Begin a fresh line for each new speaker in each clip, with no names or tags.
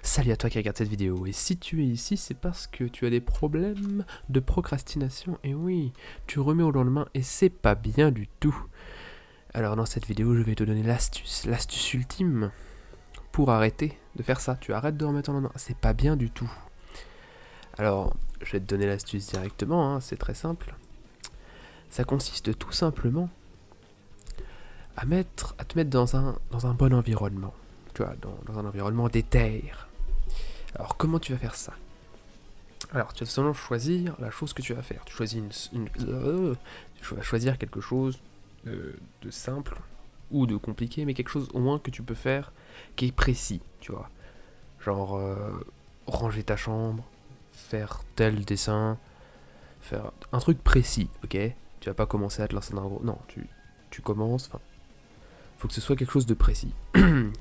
Salut à toi qui regarde cette vidéo, et si tu es ici, c'est parce que tu as des problèmes de procrastination, et oui, tu remets au lendemain, et c'est pas bien du tout. Alors dans cette vidéo, je vais te donner l'astuce ultime pour arrêter de faire ça. Tu arrêtes de remettre au lendemain, c'est pas bien du tout. Alors, je vais te donner l'astuce directement, hein, c'est très simple. Ça consiste tout simplement à te mettre dans un bon environnement, tu vois, dans un environnement déter. Alors comment tu vas faire ça? Alors, tu vas seulement choisir la chose que tu vas faire. Tu choisis tu vas choisir quelque chose de simple ou de compliqué, mais quelque chose au moins que tu peux faire qui est précis, tu vois. Genre, ranger ta chambre, faire tel dessin, faire un truc précis, ok? Tu vas pas commencer à te lancer dans un gros... Non, tu commences, enfin... Faut que ce soit quelque chose de précis.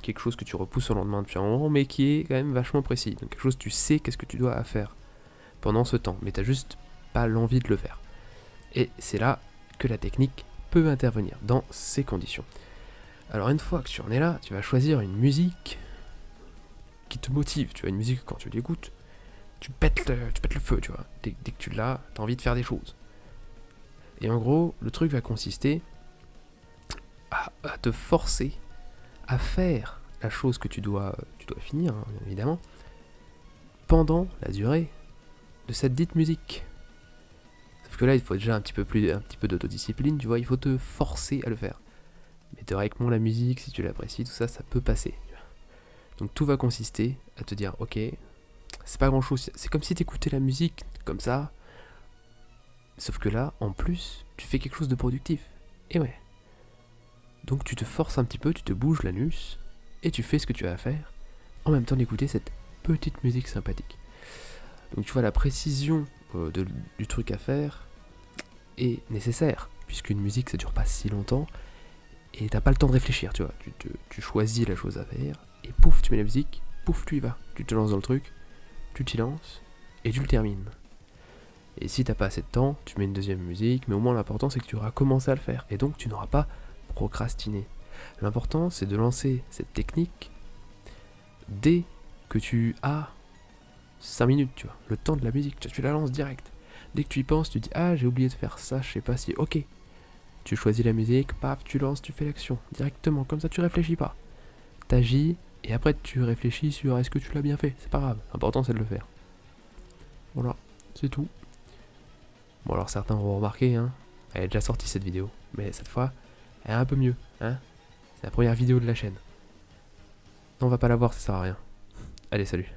Quelque chose que tu repousses au lendemain depuis un moment, mais qui est quand même vachement précis. Donc quelque chose, tu sais qu'est-ce que tu dois faire pendant ce temps, mais t'as juste pas l'envie de le faire. Et c'est là que la technique peut intervenir, dans ces conditions. Alors une fois que tu en es là, tu vas choisir une musique qui te motive, tu vois, une musique que quand tu l'écoutes, tu pètes le feu, tu vois. Dès que tu l'as, t'as envie de faire des choses. Et en gros, le truc va consister à te forcer à faire la chose que tu dois finir, hein, évidemment, pendant la durée de cette dite musique. Sauf que là, il faut déjà un petit peu d'autodiscipline, tu vois, il faut te forcer à le faire. Mais théoriquement, la musique, si tu l'apprécies, tout ça, ça peut passer. Donc tout va consister à te dire, ok, c'est pas grand chose, c'est comme si t'écoutais la musique comme ça, sauf que là, en plus, tu fais quelque chose de productif. Et ouais. Donc tu te forces un petit peu, tu te bouges l'anus, et tu fais ce que tu as à faire, en même temps d'écouter cette petite musique sympathique. Donc tu vois, la précision du truc à faire est nécessaire, puisqu'une musique ça dure pas si longtemps, et t'as pas le temps de réfléchir, tu vois. Tu choisis la chose à faire, et pouf, tu mets la musique, pouf, tu y vas. Tu te lances dans le truc, tu t'y lances, et tu le termines. Et si t'as pas assez de temps, tu mets une deuxième musique, mais au moins l'important c'est que tu auras commencé à le faire, et donc tu n'auras pas procrastiné. L'important c'est de lancer cette technique dès que tu as 5 minutes, tu vois, le temps de la musique, tu la lances direct. Dès que tu y penses, tu dis ah j'ai oublié de faire ça, je sais pas si, ok. Tu choisis la musique, paf, tu lances, tu fais l'action directement, comme ça tu réfléchis pas. T'agis et après tu réfléchis sur est-ce que tu l'as bien fait, c'est pas grave, l'important c'est de le faire. Voilà, c'est tout. Bon alors certains vont remarquer, hein, elle est déjà sortie cette vidéo, mais cette fois, elle est un peu mieux, hein. C'est la première vidéo de la chaîne. Non, on va pas la voir, ça sert à rien. Allez, salut.